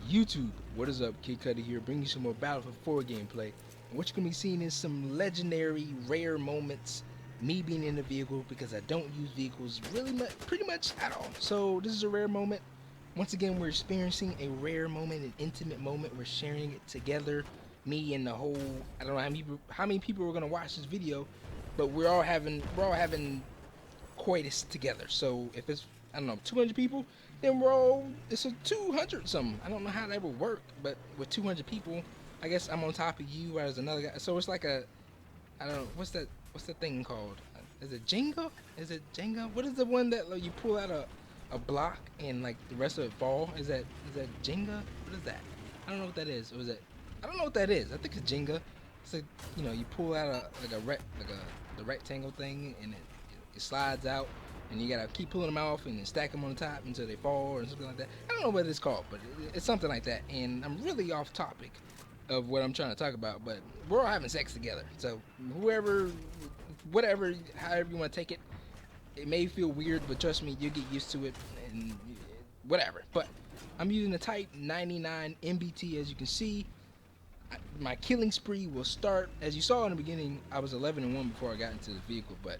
YouTube, what is up? Kid Cudi here, bringing you some more Battlefield 4 gameplay. And what you're gonna be seeing is some legendary, rare moments. Me being in the vehicle because I don't use vehicles really much, pretty much at all. So this is a rare moment. Once again, we're experiencing a rare moment, an intimate moment. We're sharing it together. Me and the whole, I don't know how many people are gonna watch this video, but we're all having coitus together. So if it's, I don't know, 200 people, then it's a 200 something. I don't know how that would work, but with 200 people, I guess I'm on top of you as another guy. So it's like I don't know, what's that thing called? Is it Jenga? Is it Jenga? What is the one that like, you pull out a block and like the rest of it fall? Is that Jenga? What is that? I don't know what that is. Or is it? I don't know what that is. I think it's Jenga. It's like, you pull out the rectangle thing, and it slides out, and you gotta keep pulling them off and then stack them on the top until they fall or something like that. I don't know what it's called, but it's something like that. And I'm really off topic of what I'm trying to talk about, but we're all having sex together. So whoever, whatever, however you want to take it, it may feel weird, but trust me, you'll get used to it and whatever. But I'm using the Type 99 MBT, as you can see. My killing spree will start. As you saw in the beginning, I was 11-1 before I got into the vehicle, but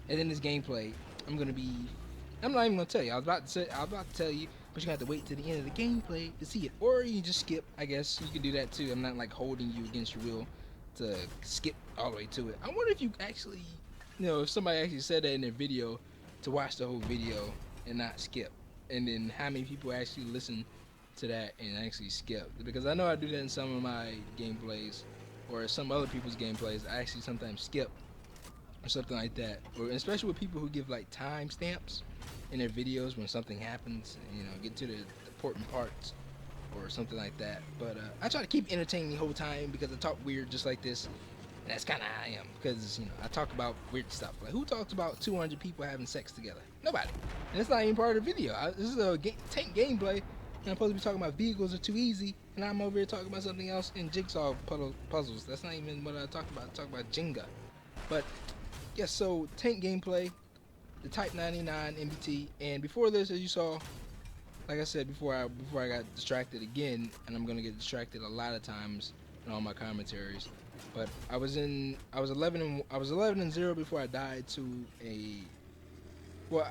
and in this gameplay, I'm not even gonna tell you. I was about to tell you, but you're gonna have to wait to the end of the gameplay to see it, or you can just skip. I guess you can do that too. I'm not like holding you against your will to skip all the way to it. I wonder if you actually, if somebody actually said that in their video, to watch the whole video and not skip, and then how many people actually listen to that and actually skip, because I know I do that in some of my gameplays or some other people's gameplays. I actually sometimes skip or something like that, or especially with people who give like time stamps in their videos when something happens, get to the important parts or something like that. But I try to keep entertaining the whole time because I talk weird just like this, and that's kind of how I am, because I talk about weird stuff. Like, who talks about 200 people having sex together? Nobody. And it's not even part of the video. This is a tank gameplay, and I'm supposed to be talking about vehicles are too easy, and I'm over here talking about something else in jigsaw puzzles. That's not even what I talk about. I talk about Jenga. But yes, so tank gameplay, the Type 99 MBT, and before this, as you saw, like I said before, I got distracted again, and I'm gonna get distracted a lot of times in all my commentaries. But I was 11-0 before I died to a. Well,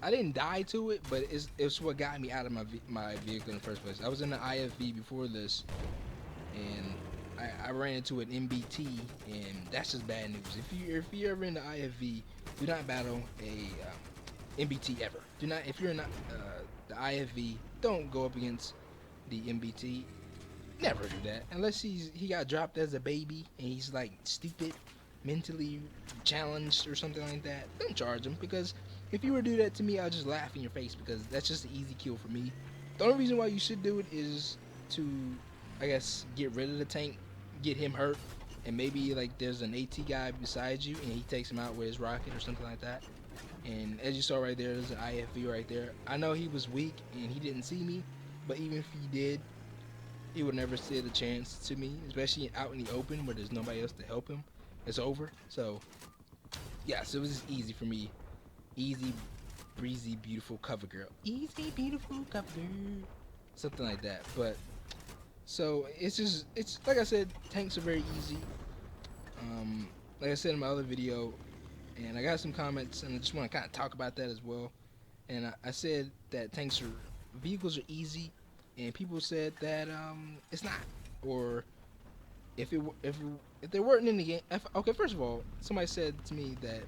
I didn't die to it, but it's what got me out of my vehicle in the first place. I was in the IFV before this, and I ran into an MBT, and that's just bad news. If you're ever in the IFV, do not battle a MBT ever. Do not, if you're not the IFV, don't go up against the MBT. Never do that unless he got dropped as a baby and he's like stupid, mentally challenged or something like that. Don't charge him, because if you were to do that to me, I'll just laugh in your face, because that's just an easy kill for me. The only reason why you should do it is to, I guess, get rid of the tank, get him hurt, and maybe like there's an AT guy beside you and he takes him out with his rocket or something like that. And as you saw right there, there's an IFV right there. I know he was weak and he didn't see me, but even if he did, he would never stand a chance to me, especially out in the open where there's nobody else to help him. It's over. So yeah, so it was just easy for me. Easy, breezy, beautiful cover girl. Easy, beautiful cover girl. Something like that. But so it's like I said, tanks are very easy. Like I said in my other video, and I got some comments, and I just want to kind of talk about that as well. And I said that vehicles are easy, and people said that it's not, or if they weren't in the game. Okay, first of all, somebody said to me that,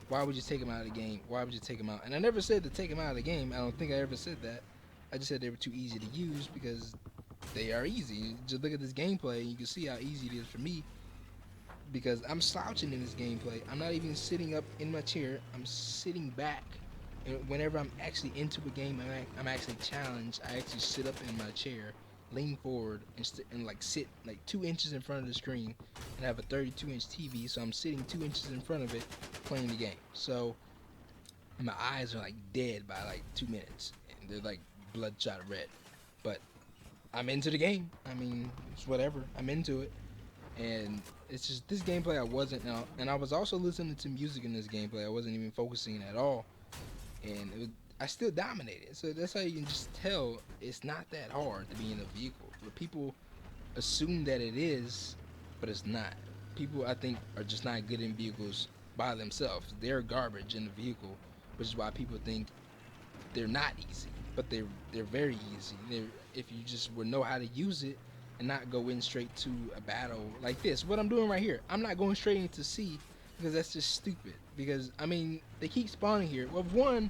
why would you take them out of the game? Why would you take them out? And I never said to take them out of the game. I don't think I ever said that. I just said they were too easy to use, because they are easy. Just look at this gameplay and you can see how easy it is for me, because I'm slouching in this gameplay. I'm not even sitting up in my chair. I'm sitting back. And whenever I'm actually into a game, I'm actually challenged, I actually sit up in my chair, lean forward, and like sit like 2 inches in front of the screen, and have a 32-inch TV, so I'm sitting 2 inches in front of it playing the game. So my eyes are like dead by like 2 minutes, and they're like bloodshot red. But I'm into the game. I mean, it's whatever. I'm into it. And it's just this gameplay I wasn't, and I was also listening to music in this gameplay. I wasn't even focusing at all. And I still dominated. So that's how you can just tell it's not that hard to be in a vehicle. But people assume that it is, but it's not. People, I think, are just not good in vehicles by themselves. They're garbage in the vehicle, which is why people think they're not easy, but they're very easy. If you just would know how to use it and not go in straight to a battle like this. What I'm doing right here, I'm not going straight into C because that's just stupid. Because I mean, they keep spawning here. Well, one,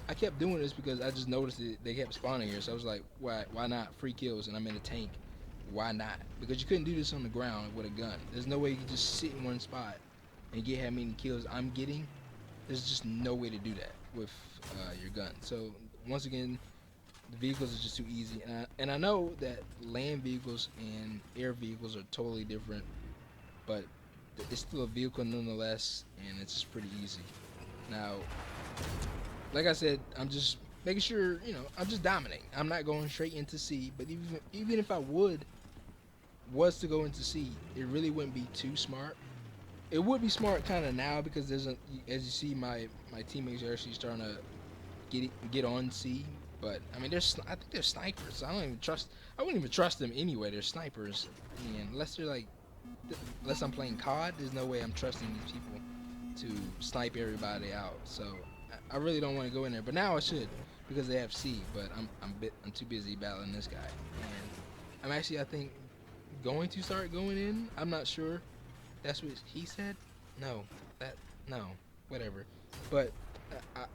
I kept doing this because I just noticed that they kept spawning here. So I was like, why not free kills and I'm in a tank? Why not? Because you couldn't do this on the ground with a gun. There's no way you can just sit in one spot and get how many kills I'm getting. There's just no way to do that with your gun. So once again, the vehicles are just too easy, and I know that land vehicles and air vehicles are totally different, but it's still a vehicle nonetheless, and it's just pretty easy. Now, like I said, I'm just making sure, I'm just dominating. I'm not going straight into C, but even if I was to go into C, it really wouldn't be too smart. It would be smart kind of now because as you see, my teammates are actually starting to get on C. But I mean, I think they're snipers. I wouldn't even trust them anyway. They're snipers, and unless I'm playing COD, there's no way I'm trusting these people to snipe everybody out. So I really don't want to go in there. But now I should because they have C. But I'm too busy battling this guy, and I'm actually, I think, going to start going in. I'm not sure. That's what he said. No, that no, whatever. But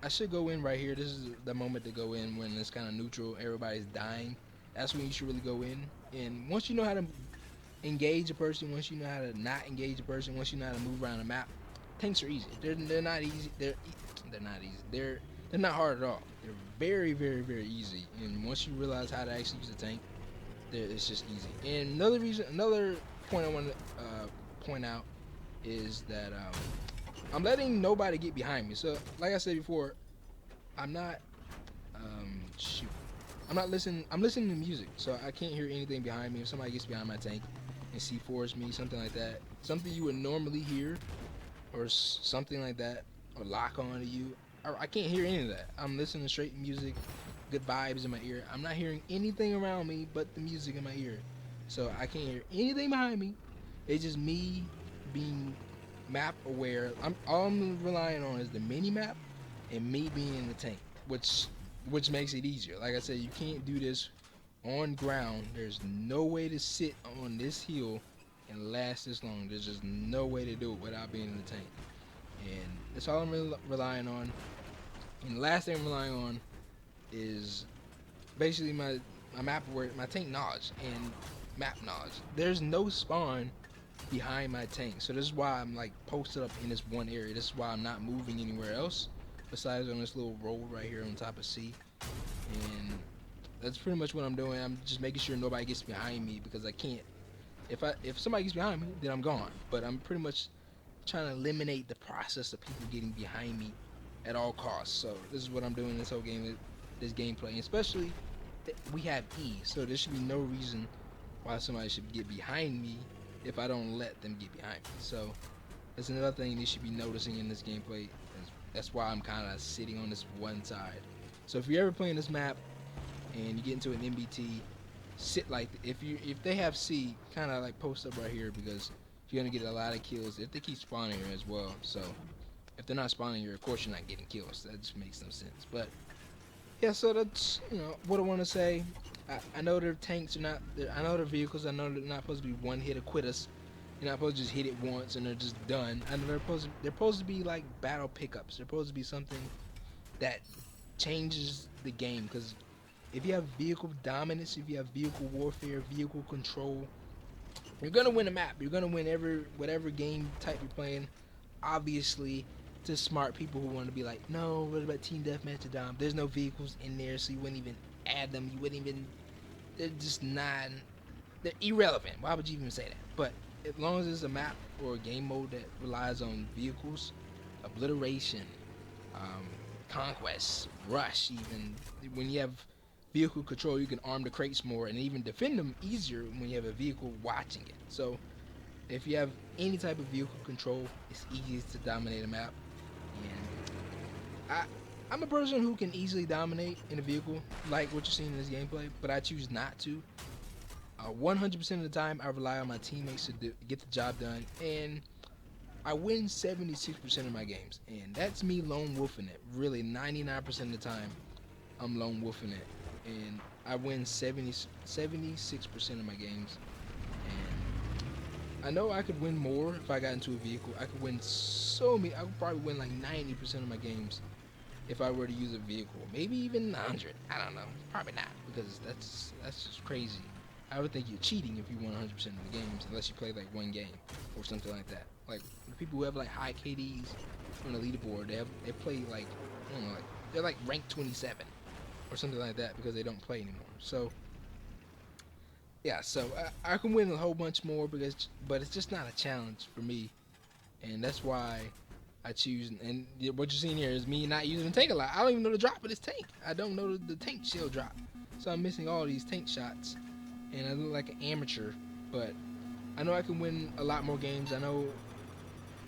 I should go in right here. This is the moment to go in when it's kind of neutral. Everybody's dying. That's when you should really go in. And once you know how to engage a person, once you know how to not engage a person, once you know how to move around the map, tanks are easy. They're not easy. They're not easy. They're not hard at all. They're very, very, very easy. And once you realize how to actually use a tank, it's just easy. And another point I want to point out is that I'm letting nobody get behind me. So, like I said before, I'm not shoot. I'm not listening. I'm listening to music, so I can't hear anything behind me. If somebody gets behind my tank and C4s me, something like that, something you would normally hear, or something like that, or lock on to you, I can't hear any of that. I'm listening to straight music, good vibes in my ear. I'm not hearing anything around me but the music in my ear, so I can't hear anything behind me. It's just me being map aware. All I'm relying on is the mini map and me being in the tank, which makes it easier. Like I said, you can't do this on ground. There's no way to sit on this hill and last this long. There's just no way to do it without being in the tank, and that's all I'm relying on. And the last thing I'm relying on is basically my map aware, my tank knowledge and map knowledge. There's no spawn behind my tank, so this is why I'm like posted up in this one area. This is why I'm not moving anywhere else besides on this little road right here on top of C. And that's pretty much what I'm doing. I'm just making sure nobody gets behind me because I can't. If somebody gets behind me, then I'm gone. But I'm pretty much trying to eliminate the process of people getting behind me at all costs. So this is what I'm doing this whole game, this gameplay, and especially we have E, so there should be no reason why somebody should get behind me if I don't let them get behind me. So that's another thing they should be noticing in this gameplay. That's why I'm kind of sitting on this one side. So if you're ever playing this map and you get into an MBT, sit like if they have C, kind of like post up right here because you're gonna get a lot of kills if they keep spawning here as well. So if they're not spawning here, of course you're not getting kills. That just makes no sense. But yeah, so that's what I want to say. I know their tanks are not. I know their vehicles. I know they're not supposed to be one hit or quitters. You're not supposed to just hit it once and they're just done. I know they're supposed to be like battle pickups. They're supposed to be something that changes the game. Because if you have vehicle dominance, if you have vehicle warfare, vehicle control, you're gonna win a map. You're gonna win whatever game type you're playing. Obviously, to smart people who want to be like, no, what about team deathmatch or dom? There's no vehicles in there, so you wouldn't even add them. You wouldn't even. They're just not. They're irrelevant. Why would you even say that? But as long as it's a map or a game mode that relies on vehicles, obliteration, conquest, rush, even when you have vehicle control, you can arm the crates more and even defend them easier when you have a vehicle watching it. So if you have any type of vehicle control, it's easiest to dominate a map. And I'm a person who can easily dominate in a vehicle, like what you're seeing in this gameplay, but I choose not to. 100% of the time, I rely on my teammates to get the job done, and I win 76% of my games, and that's me lone wolfing it. Really, 99% of the time, I'm lone wolfing it, and I win 76% of my games. And I know I could win more if I got into a vehicle. I could win so many. I could probably win like 90% of my games if I were to use a vehicle. Maybe even 100. I don't know. Probably not, because that's just crazy. I would think you're cheating if you won 100% of the games, unless you play like one game or something like that. Like the people who have like high KDs on the leaderboard, they play like, I don't know, like they're like ranked 27 or something like that because they don't play anymore. So yeah, so I can win a whole bunch more but it's just not a challenge for me, and that's why I choose. And what you're seeing here is me not using the tank a lot. I don't even know the drop of this tank. I don't know the tank shell drop, so I'm missing all these tank shots, and I look like an amateur. But I know I can win a lot more games. I know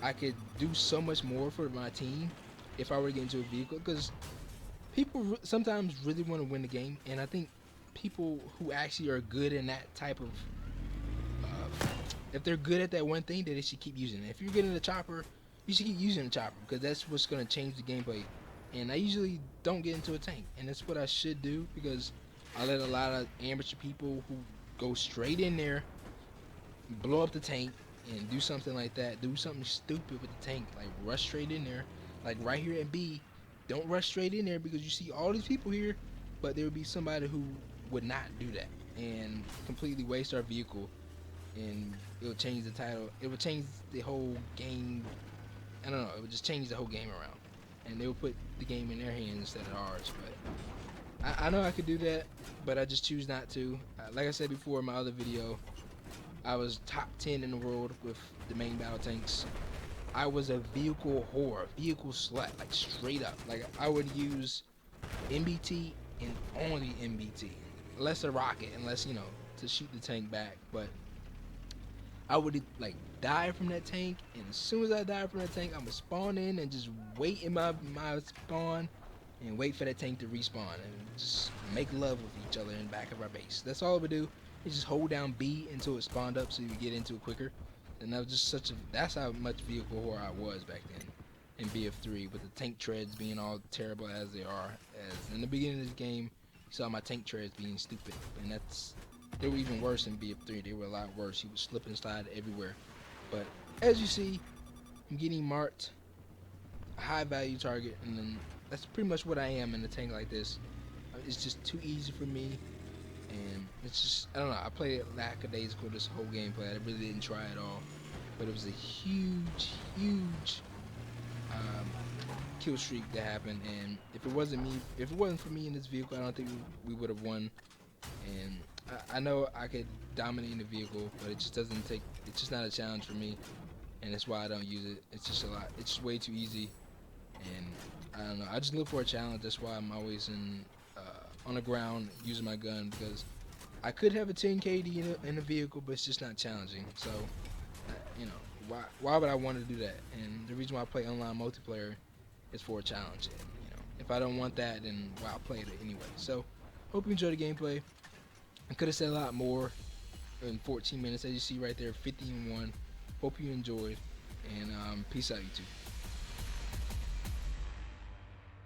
I could do so much more for my team if I were to get into a vehicle, because people sometimes really want to win the game, and I think people who actually are good in that type of if they're good at that one thing, then they should keep using it. If you're getting the chopper, you should keep using the chopper, because that's what's going to change the gameplay. And I usually don't get into a tank, and that's what I should do, because I let a lot of amateur people who go straight in there, blow up the tank, and do something like that, do something stupid with the tank, like rush straight in there, like right here at B. Don't rush straight in there, because you see all these people here, but there would be somebody who would not do that and completely waste our vehicle, and it will change the title. It will change the whole game. I don't know. It would just change the whole game around, and they will put the game in their hands instead of ours. But I know I could do that, but I just choose not to. Like I said before in my other video, I was top 10 in the world with the main battle tanks. I was a vehicle whore, vehicle slut, like straight up. Like I would use MBT and only MBT, unless a rocket, unless to shoot the tank back. But I would like die from that tank, and as soon as I die from that tank, I'm gonna spawn in and just wait in my spawn and wait for that tank to respawn and just make love with each other in the back of our base. That's all I would do. Is just hold down B until it spawned up so you get into it quicker. And that was just that's how much vehicle whore I was back then in BF3, with the tank treads being all terrible as they are. As in the beginning of this game, you saw my tank treads being stupid, and they were even worse in BF3. They were a lot worse. He would slip and slide everywhere. But as you see, I'm getting marked a high value target, and then that's pretty much what I am in a tank like this. It's just too easy for me, and it's just, I don't know, I played it lackadaisical this whole gameplay. I really didn't try at all, but it was a huge kill streak that happened, and if it wasn't for me in this vehicle, I don't think we would have won. And I know I could dominate in the vehicle, but it's just not a challenge for me, and that's why I don't use it. It's just it's just way too easy, and I don't know, I just look for a challenge. That's why I'm always on the ground using my gun, because I could have a 10 KD in a vehicle, but it's just not challenging. So why would I want to do that? And the reason why I play online multiplayer is for a challenge, and if I don't want that, then why I'll play it anyway. So hope you enjoyed the gameplay. I could have said a lot more in 14 minutes, as you see right there, 50-1. Hope you enjoyed, and peace out, YouTube.